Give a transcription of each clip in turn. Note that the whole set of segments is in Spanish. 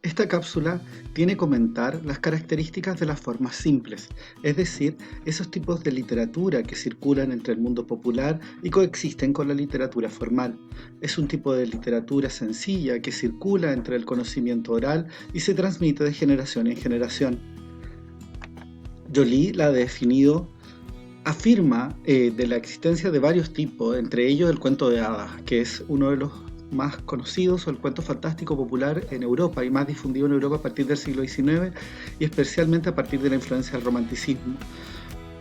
Esta cápsula tiene que comentar las características de las formas simples, es decir, esos tipos de literatura que circulan entre el mundo popular y coexisten con la literatura formal. Es un tipo de literatura sencilla que circula entre el conocimiento oral y se transmite de generación en generación. Joly la ha definido, afirma de la existencia de varios tipos, entre ellos el cuento de hadas, que es uno de los más conocidos, o el cuento fantástico popular en Europa y más difundido en Europa a partir del siglo XIX y especialmente a partir de la influencia del romanticismo.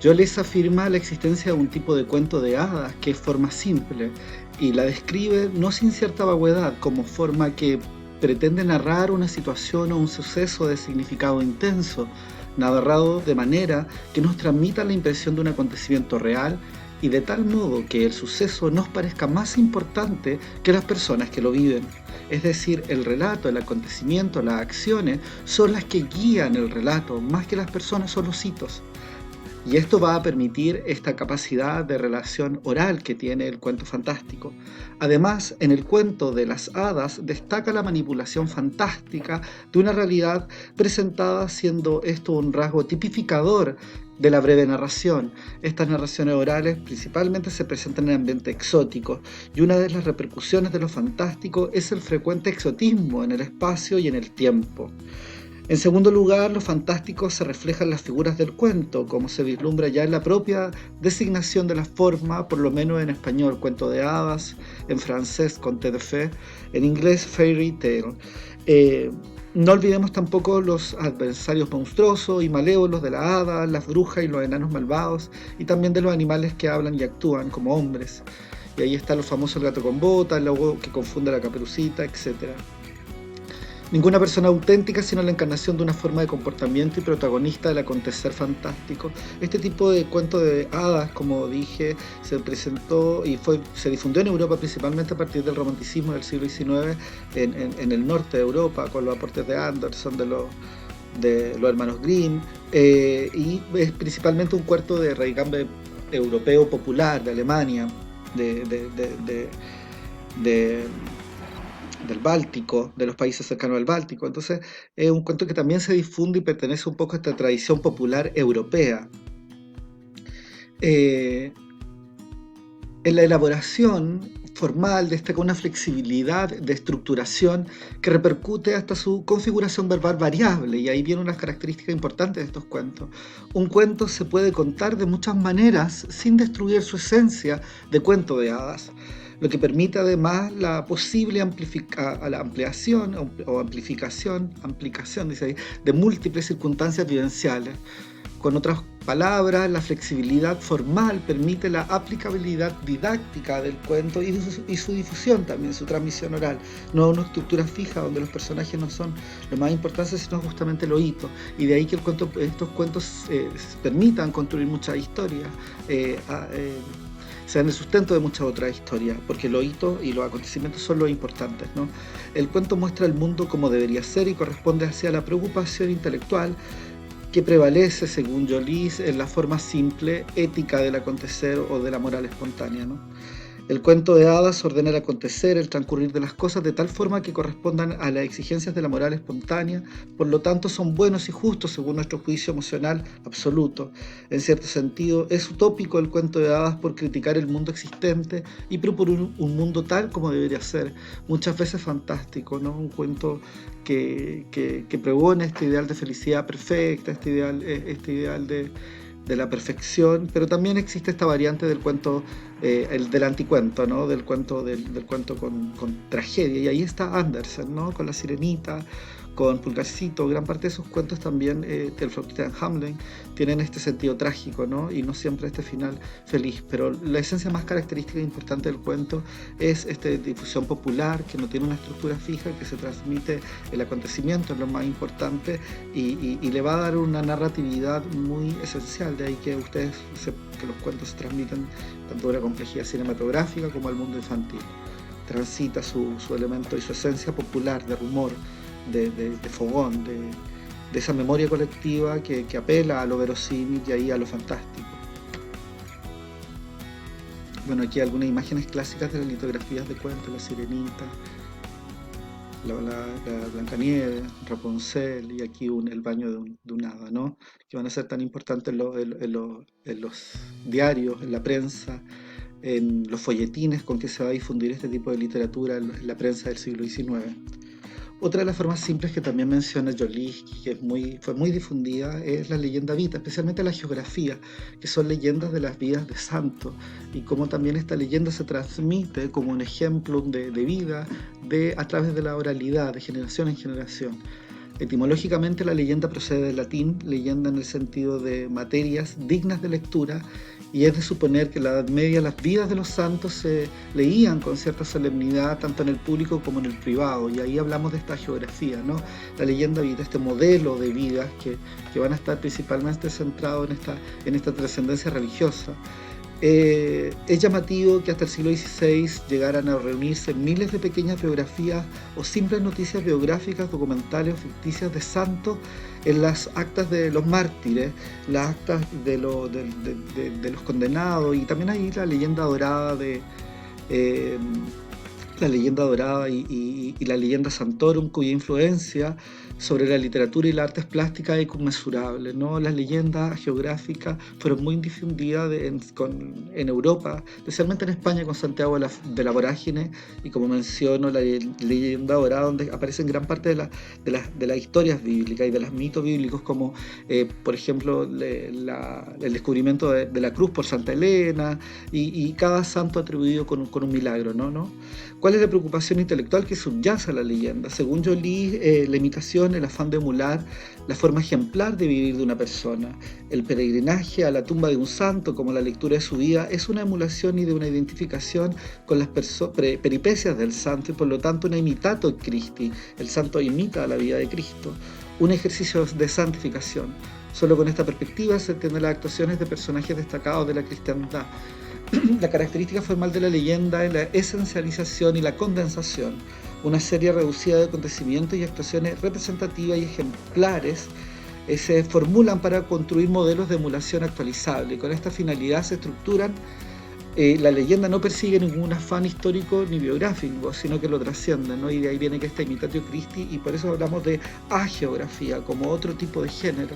Joles afirma la existencia de un tipo de cuento de hadas que es forma simple y la describe no sin cierta vaguedad como forma que pretende narrar una situación o un suceso de significado intenso, narrado de manera que nos transmita la impresión de un acontecimiento real y de tal modo que el suceso nos parezca más importante que las personas que lo viven. Es decir, el relato, el acontecimiento, las acciones son las que guían el relato, más que las personas o los hitos. Y esto va a permitir esta capacidad de relación oral que tiene el cuento fantástico. Además, en el cuento de las hadas destaca la manipulación fantástica de una realidad presentada, siendo esto un rasgo tipificador de la breve narración. Estas narraciones orales principalmente se presentan en ambientes exóticos y una de las repercusiones de lo fantástico es el frecuente exotismo en el espacio y en el tiempo. En segundo lugar, lo fantástico se refleja en las figuras del cuento, como se vislumbra ya en la propia designación de la forma, por lo menos en español, cuento de hadas, en francés, conte de fées, en inglés, fairy tale. No olvidemos tampoco los adversarios monstruosos y malévolos de la hada, las brujas y los enanos malvados, y también de los animales que hablan y actúan como hombres. Y ahí está los famosos el gato con botas, el lobo que confunde a la caperucita, etc. Ninguna persona auténtica, sino la encarnación de una forma de comportamiento y protagonista del acontecer fantástico. Este tipo de cuento de hadas, como dije, se presentó y se difundió en Europa principalmente a partir del romanticismo del siglo XIX en el norte de Europa, con los aportes de Anderson, de los hermanos Grimm, y es principalmente un cuento de raigambre europeo popular, de Alemania, de del Báltico, de los países cercanos al Báltico. Entonces es un cuento que también se difunde y pertenece un poco a esta tradición popular europea. En la elaboración formal destaca una flexibilidad de estructuración que repercute hasta su configuración verbal variable, y ahí vienen unas características importantes de estos cuentos. Un cuento se puede contar de muchas maneras sin destruir su esencia de cuento de hadas, lo que permite además la posible ampliación o amplificación dice ahí, de múltiples circunstancias vivenciales. Con otras palabras, la flexibilidad formal permite la aplicabilidad didáctica del cuento y su difusión también, su transmisión oral. No una estructura fija donde los personajes no son lo más importante, sino justamente los hitos. Y de ahí que estos cuentos permitan construir muchas historias, sean el sustento de muchas otras historias, porque los hitos y los acontecimientos son los importantes, ¿no? El cuento muestra el mundo como debería ser y corresponde hacia la preocupación intelectual que prevalece, según Joly, en la forma simple, ética del acontecer o de la moral espontánea, ¿no? El cuento de hadas ordena el acontecer, el transcurrir de las cosas de tal forma que correspondan a las exigencias de la moral espontánea, por lo tanto son buenos y justos según nuestro juicio emocional absoluto. En cierto sentido, es utópico el cuento de hadas por criticar el mundo existente y proponer un mundo tal como debería ser, muchas veces fantástico, ¿no? Un cuento que pregona este ideal de felicidad perfecta, este ideal de la perfección, pero también existe esta variante del cuento, del anticuento, ¿no? Del cuento con tragedia, y ahí está Andersen, ¿no? Con La Sirenita, con Pulgarcito. Gran parte de sus cuentos también, del flautista de Hamelin, tienen este sentido trágico, ¿no? Y no siempre este final feliz, pero la esencia más característica e importante del cuento es esta difusión popular que no tiene una estructura fija, que se transmite el acontecimiento, es lo más importante, y le va a dar una narratividad muy esencial, de ahí que que los cuentos se transmiten tanto de la complejidad cinematográfica como al mundo infantil. Transita su elemento y su esencia popular, de rumor, de fogón, de esa memoria colectiva que apela a lo verosímil y ahí a lo fantástico. Bueno, aquí algunas imágenes clásicas de las litografías de cuentos, La Sirenita, la Blancanieves, Rapunzel y aquí el baño de un hada, ¿no? Que van a ser tan importantes en los diarios, en la prensa, en los folletines con que se va a difundir este tipo de literatura en la prensa del siglo XIX. Otra de las formas simples que también menciona Joliski, que fue muy difundida, es la leyenda vita, especialmente la geografía, que son leyendas de las vidas de santos, y cómo también esta leyenda se transmite como un ejemplo de vida a través de la oralidad, de generación en generación. Etimológicamente la leyenda procede del latín, leyenda en el sentido de materias dignas de lectura, y es de suponer que en la Edad Media las vidas de los santos se leían con cierta solemnidad tanto en el público como en el privado, y ahí hablamos de esta geografía, ¿no? La leyenda vida, este modelo de vidas que van a estar principalmente centrados en esta trascendencia religiosa. Es llamativo que hasta el siglo XVI llegaran a reunirse miles de pequeñas biografías o simples noticias biográficas, documentales o ficticias de santos en las actas de los mártires, las actas de los condenados, y también ahí eh, la leyenda dorada y la leyenda Santorum, cuya influencia sobre la literatura y las artes plásticas es inconmensurable, ¿no? Las leyendas geográficas fueron muy difundidas en Europa, especialmente en España con Santiago de la Vorágine, y como menciono, la leyenda dorada, donde aparecen gran parte de las historias bíblicas y de los mitos bíblicos, como por ejemplo el descubrimiento de la cruz por Santa Elena, y cada santo atribuido con un milagro, ¿no? ¿Cuál es la preocupación intelectual que subyace a la leyenda? Según Joly, la imitación, el afán de emular la forma ejemplar de vivir de una persona. El peregrinaje a la tumba de un santo, como la lectura de su vida, es una emulación y de una identificación con las peripecias del santo, y por lo tanto una imitato Christi. El santo imita la vida de Cristo. Un ejercicio de santificación. Solo con esta perspectiva se entienden las actuaciones de personajes destacados de la cristiandad. La característica formal de la leyenda es la esencialización y la condensación, una serie reducida de acontecimientos y actuaciones representativas y ejemplares se formulan para construir modelos de emulación actualizables. Con esta finalidad se estructuran. La leyenda no persigue ningún afán histórico ni biográfico, sino que lo trasciende, ¿no? Y de ahí viene que esta imitatio Christi, y por eso hablamos de ageografía como otro tipo de género.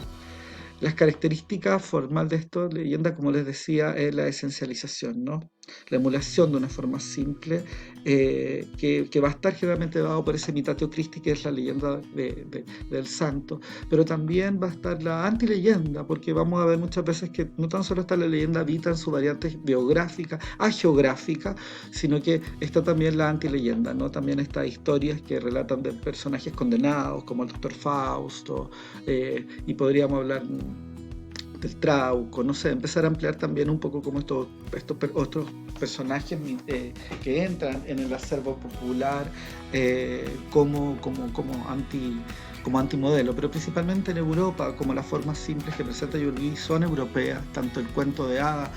Las características formales de esta leyenda, como les decía, es la esencialización, ¿no? La emulación de una forma simple, que va a estar generalmente dado por ese imitatio Christi, que es la leyenda del santo, pero también va a estar la antileyenda, porque vamos a ver muchas veces que no tan solo está la leyenda vita en su variante biográfica, ageográfica, sino que está también la antileyenda, ¿no? También estas historias que relatan de personajes condenados, como el doctor Fausto, y podríamos hablar del Trauco, no sé, empezar a ampliar también un poco como estos otros personajes que entran en el acervo popular como antimodelo, pero principalmente en Europa, como las formas simples que presenta Joly son europeas, tanto el cuento de hadas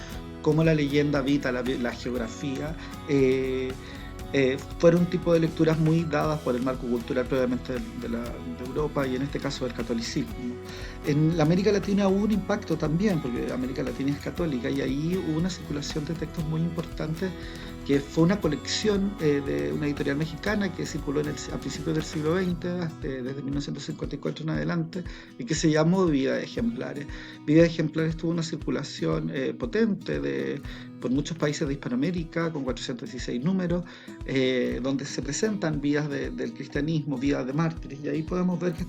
como la leyenda vita, la geografía, fueron un tipo de lecturas muy dadas por el marco cultural previamente de Europa, y en este caso del catolicismo. En la América Latina hubo un impacto también, porque América Latina es católica, y ahí hubo una circulación de textos muy importantes, que fue una colección de una editorial mexicana que circuló a principios del siglo XX, desde 1954 en adelante, y que se llamó Vida de Ejemplares. Vida de Ejemplares tuvo una circulación potente por muchos países de Hispanoamérica, con 416 números, donde se presentan vidas del cristianismo, vidas de mártires, y ahí podemos ver que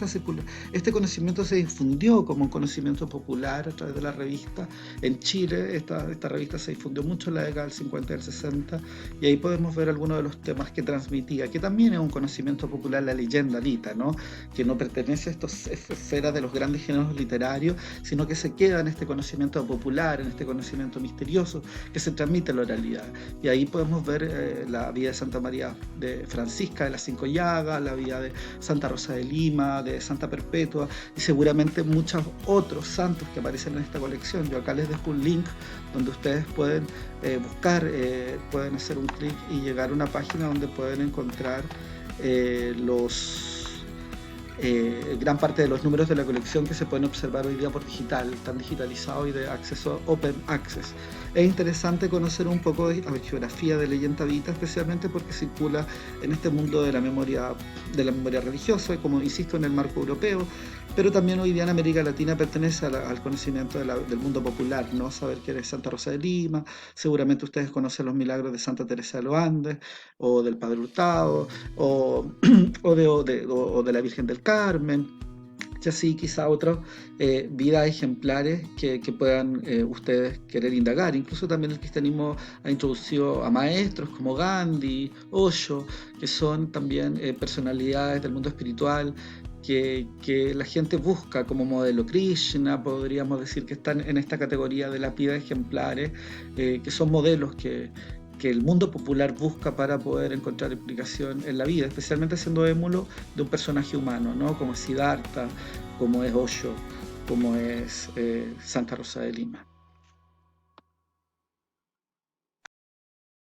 este conocimiento se difundió como un conocimiento popular a través de la revista. En Chile esta revista se difundió mucho en la década del 50 y del 60, y ahí podemos ver algunos de los temas que transmitía, que también es un conocimiento popular, la leyenda vita, ¿no? Que no pertenece a estas esferas de los grandes géneros literarios, sino que se queda en este conocimiento popular, en este conocimiento misterioso que se transmite en la oralidad. Y ahí podemos ver la vida de Santa María de Francisca de las Cinco Llagas, la vida de Santa Rosa de Lima, de Santa Perpetua, y seguramente muchos otros santos que aparecen en esta colección. Yo acá les dejo un link donde ustedes pueden buscar, pueden hacer un clic y llegar a una página donde pueden encontrar gran parte de los números de la colección que se pueden observar hoy día por digital, están digitalizados y de acceso open access. Es interesante conocer un poco de la geografía de Leyenda Vita, especialmente porque circula en este mundo de la memoria religiosa, como insisto, en el marco europeo, pero también hoy día en América Latina pertenece al conocimiento del mundo popular, ¿no? Saber quién es Santa Rosa de Lima, seguramente ustedes conocen los milagros de Santa Teresa de los Andes, o del Padre Hurtado, o, o de la Virgen del Carmen, y así quizá otras vidas ejemplares que puedan ustedes querer indagar. Incluso también el cristianismo ha introducido a maestros como Gandhi, Osho, que son también personalidades del mundo espiritual que la gente busca como modelo. Krishna, podríamos decir que están en esta categoría de las vidas ejemplares, que son modelos que el mundo popular busca para poder encontrar explicación en la vida, especialmente siendo émulo de un personaje humano, ¿no? Como es Siddhartha, como es Osho, como es Santa Rosa de Lima.